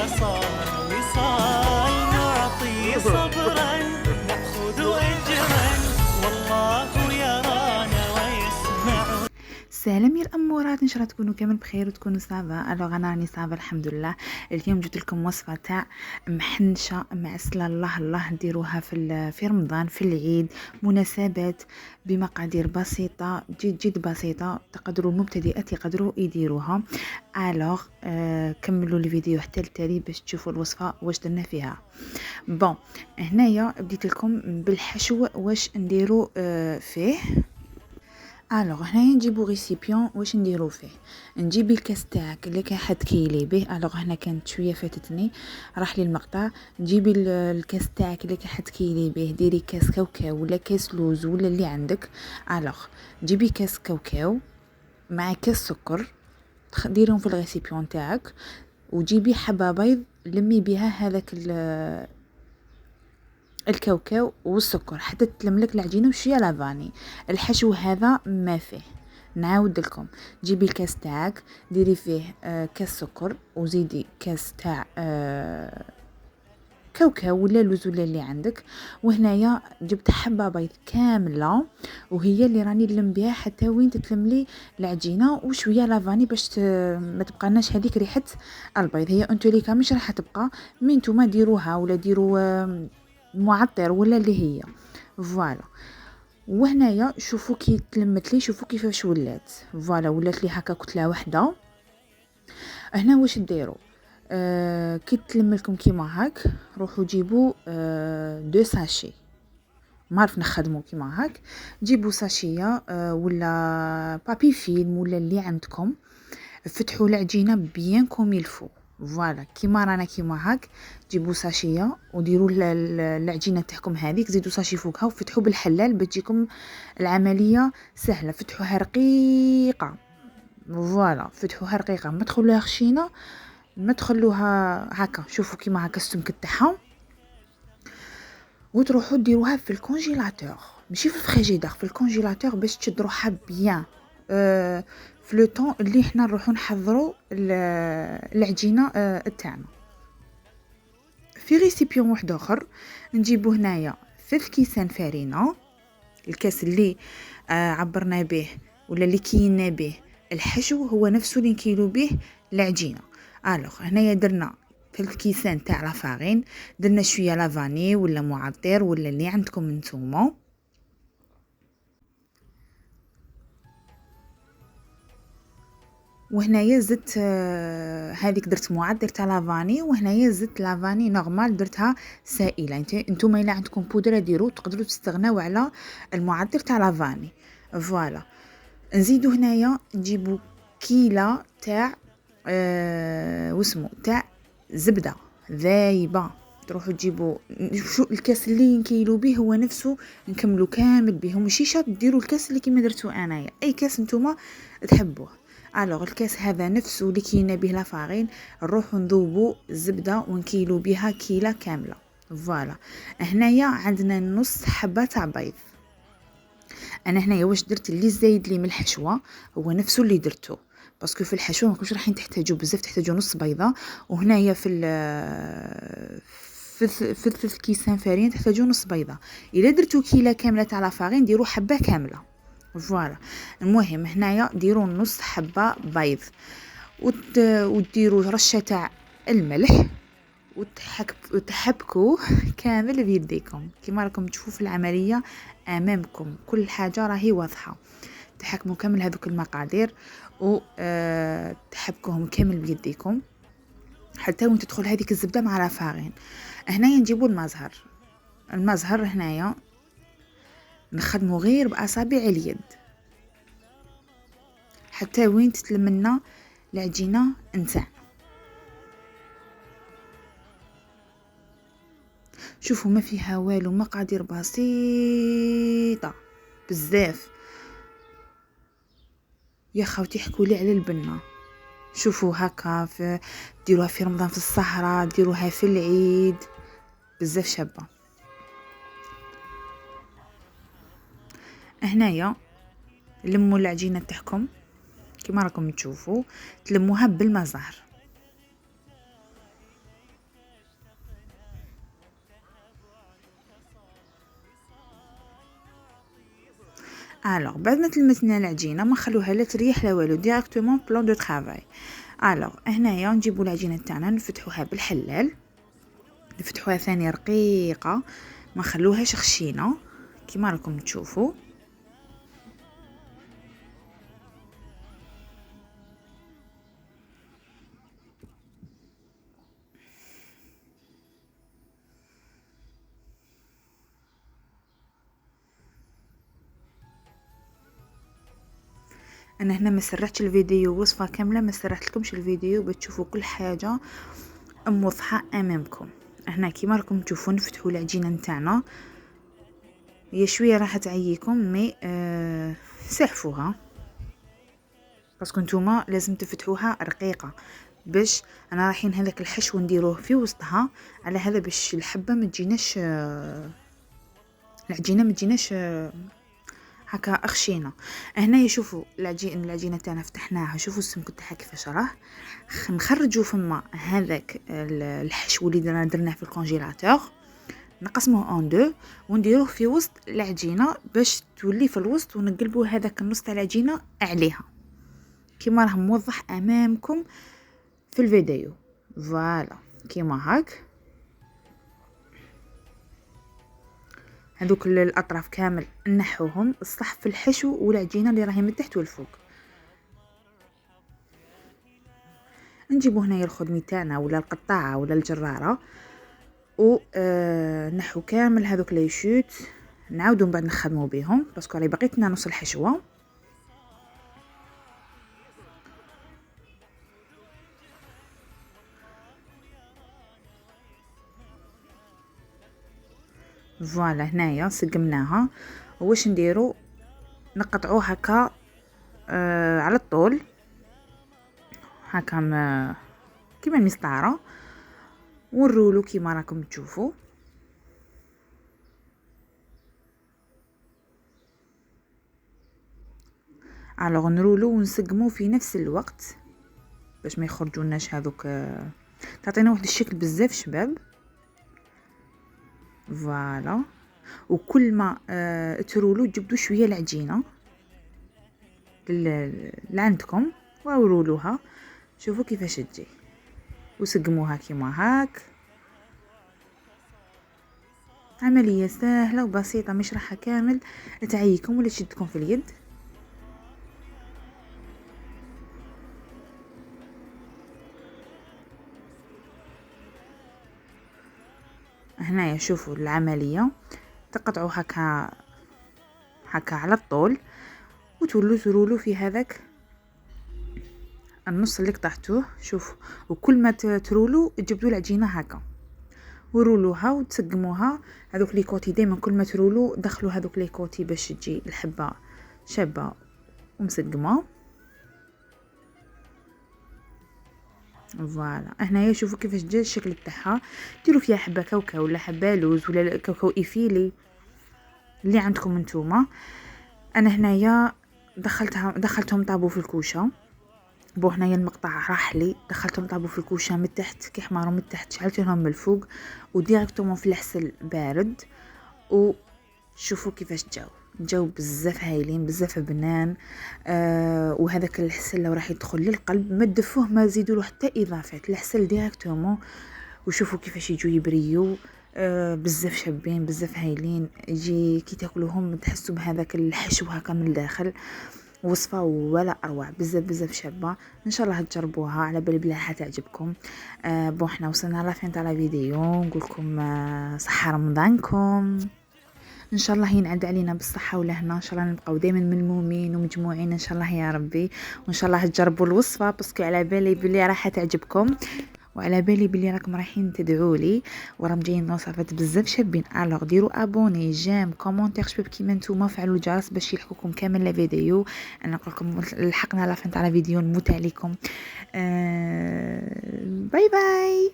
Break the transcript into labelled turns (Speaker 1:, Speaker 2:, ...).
Speaker 1: صار وصال نعطي صبرا نأخذ أجرا والله يرانا ويسمع.
Speaker 2: سلام يا الامورات، ان شاء الله تكونوا كامل بخير وتكونوا صافا. الوغ انا راني صافا الحمد لله. اليوم جبت لكم وصفه تاع محنشه معسله الله نديروها في رمضان في العيد مناسبات بمقادير بسيطه جد بسيطه، تقدروا المبتدئات يقدروا يديروها. الوغ كملوا الفيديو حتى التالي باش تشوفوا الوصفه واش درنا فيها. بون هنايا بديت لكم بالحشو واش نديرو فيه. الوغ هنايا نجيبو ريسيبيون واش نديرو فيه. نجيب الكاس تاعك اللي راح تكيلي به. الوغ هنا كانت شويه فاتتني راح لي المقطع. نجيبي الكاس تاعك اللي راح تكيلي به، ديري كاس كاوكاو ولا كاس لوز ولا اللي عندك. الوغ جيبي كاس كاوكاو مع كاس سكر، ديرهم في الريسيبيون تاعك، وجيبي حبه بيض لمي بها هذاك الكاوكاو والسكر حتى تلملك العجينه وشويه لافاني. الحشو هذا ما فيه. نعاود لكم، جيبي الكاس تاعك ديري فيه كاس سكر وزيدي كاس تاع كاوكاو ولا لوز ولا اللي عندك. وهنايا جبت حبه بيض كامله وهي اللي راني نلم بها حتى وين تتلملي العجينه وشويه لافاني باش ما تبقالناش هذيك ريحه البيض. هي انتوليكا مش راح تبقى، من نتوما ديروها ولا ديروا معطر ولا اللي هي فوالا. وهنايا شوفوا كي تلمت لي، شوفوا كيفاش ولات فوالا، ولات لي هكا كتله واحده. هنا واش ديروا كي تلم لكم كيما هاك روحوا جيبوا دو ساشي، ما عرف نخدموا كيما هاك. جيبوا ساشيه ولا بابي فيلم ولا اللي عندكم، فتحوا العجينه بيان كوم يلفو فوالا كيما رانا كيما هاك. جيبوا ساشيه وديروا العجينه تاعكم هذيك، زيدوا ساشي فوقها وفتحوا بالحلال بتجيكم العمليه سهله. فتحوها رقيقه فوالا، فتحوها رقيقه ما تخلوها خشينه، ما تخلوها هكا. شوفوا كيما هكا السمك تاعها، وتروحوا ديروها في الكونجيلاتور ماشي في الفريجيدير، في الكونجيلاتور باش تشد روحها بيان في لو طون اللي حنا نروحوا نحضروا العجينه تاعنا. في ريسيبيون واحد اخر نجيبو هنايا 3 كيسان فرينه، الكاس اللي عبرنا به ولا اللي كينا به الحشو هو نفسه اللي نكيلو به العجينه. الوغ هنايا درنا 3 كيسان تاع لا فارين، درنا شويه لافاني ولا معطر ولا اللي عندكم نتوما. وهنايا زدت هذيك درت معطر تاع لافاني، وهنايا زدت لافاني نورمال درتها سائله. نتوما الا عندكم بودره ديروا، تقدروا تستغناو على المعطر تاع لافاني فوالا. نزيدو هنايا نجيبو كيله تاع واسمو تاع زبده ذايبه. تروحوا تجيبوا شو الكاس اللي نكيلو به هو نفسه نكملوا كامل به، ماشي شرط ديروا الكاس اللي كيما درتو انايا، اي كاس نتوما تحبوه. الوغ الكاس هذا نفسه اللي كينا به لا فارين، نروحوا نذوبوا الزبده ونكيلو بها كيله كامله فوالا. هنايا عندنا نص حبه تاع بيض. انا هنايا واش درت اللي زايد لي من الحشوه هو نفسه اللي درته، باسكو في الحشوه ماكوش رايحين تحتاجوا بزاف، تحتاجوا نص بيضه. وهنايا في 3 كيسان فرين تحتاجوا نص بيضه. الا درتو كيله كامله تاع لا فارين ديروا حبه كامله فوالا. المهم هنايا ديروا نص حبه بيض وديروا رشه تاع الملح وتحبكوا كامل بيديكم كما راكم تشوفوا في العمليه امامكم. كل حاجه راهي واضحه. تحكموا كامل هذوك المقادير و تحبكوهم كامل بيديكم حتى وين تدخل هذيك الزبده مع لا فارين. هنايا نجيبوا المزهر هنايا نخدموا غير باصابع اليد حتى وين تتلمنا العجينه نتاعنا. شوفوا ما فيها والو، مقادير بسيطه بزاف يا خوتي. حكوا لي على البنه. شوفوا هكا ديروها في رمضان في السهره، ديروها في العيد، بزاف شابه. هنايا لموا العجينه تاعكم كما راكم تشوفوا، تلموها بالمزهر الوغ بعد ما تلمسنا العجينه ما نخلوها لا تريح لا والو، ديريكتومون بلان دو طرافاي. الوغ هنايا نجيبو العجينه تاعنا نفتحوها بالحلال، نفتحوها ثاني رقيقه، ما نخلوهاش خشينه كيما راكم تشوفوا. انا هنا ما سرعتش الفيديو وصفه كامله، ما سرعت لكمش الفيديو باش تشوفوا كل حاجه موضحه امامكم. هنا كيما راكم تشوفوا نفتحوا العجينه نتاعنا، هي شويه راح تعييكم مي سحفوها باسكو نتوما لازم تفتحوها رقيقه باش انا رايحين هذاك الحشو نديروه في وسطها، على هذا باش الحبه ما تجيناش العجينه ما تجيناش هكا خشينه. هنا يشوفوا العجينه تاعنا فتحناها، شوفوا السمك تاعها كيفاش راه. نخرجوا فما هذاك الحشو اللي درناه في الكونجيلاتور، نقسموه اون دو ونديروه في وسط العجينه باش تولي في الوسط، ونقلبوا هذاك النص تاع العجينه عليها كيما راه موضح امامكم في الفيديو. فوالا كيما هاك، هذوك الاطراف كامل نحوهم الصح في الحشو والعجينه اللي راهي من تحت والفوق. نجيبو هنايا الخدمي تاعنا ولا القطاعه ولا الجراره و نحو كامل هذوك لي شوت، نعاودو من بعد نخدمو بهم باسكو راهي بقيتنا نص الحشوه. فوالا هنايا سقمناها، واش نديرو نقطعوه هكا على الطول هكا كيما المسطره، ونرولو كيما راكم تشوفوا. الوغ نرولو ونسقمو في نفس الوقت باش ما يخرجوناش هذوك، تعطينا واحد الشكل بزاف شباب. فوالا وكل ما ترولو تجبدوا شويه العجينه اللي عندكم ورولوها، شوفوا كيفاش تجي وسقموها كيما هاك. عمليه سهله وبسيطه مش راح كامل تعيكم ولا تشدكم في اليد. هنايا شوفوا العمليه، تقطعوا هكا على الطول وتولوا ترولوا في هذاك النص اللي قطعتوه. شوفوا وكل ما ترولوا تجبدوا العجينه هكا ورولوها وتسقموها هذوك لي كوتي، دائما كل ما ترولوا دخلوا هذوك لي كوتي باش تجي الحبه شابه ومسقمه. فوالا هنايا شوفوا كيفاش جا الشكل تاعها، ديروا فيها حبه كاوكاو ولا حبه لوز ولا كاوكاو ايفيلي اللي عندكم نتوما. انا هنايا دخلتهم طابوا في الكوشه. بو هنايا المقطع راح لي، دخلتهم طابوا في الكوشه من تحت كي حماروا من تحت، شعلت لهم من الفوق وديريكتومون في العسل بارد. وشوفوا كيفاش جاو بزاف هايلين بزاف بنان. وهذاك العسل لو راح يدخل للقلب ما تدفوه ما تزيدوا حتى اضافات، العسل ديريكتومون. وشوفوا كيفاش يجوا يبريو بزاف شابين بزاف هايلين، يجي كي تاكلوهم تحسوا بهذاك الحشو هكا من الداخل. وصفه ولا اروع، بزاف شابه. ان شاء الله تجربوها، على بالي بلي حتعجبكم. بون احنا وصلنا لافين تاع الفيديو، نقول لكم صحه رمضانكم ان شاء الله ينعاد علينا بالصحه والهنا، ان شاء الله نبقاو دائما ملمومين ومجموعين ان شاء الله يا ربي. وان شاء الله تجربوا الوصفه باسكو على بالي بلي راح تعجبكم، وعلى بالي بلي راكم رايحين تدعوا لي وراهم جايين وصفات بزاف شابين. الوغ ديروا ابوني جيم كومونتير شباب كيما نتوما، فعلوا الجرس باش يلحقوكم كامل لا فيديو. انا نقول لكم لحقنا لا فين تاع الفيديو، نموت عليكم. باي باي.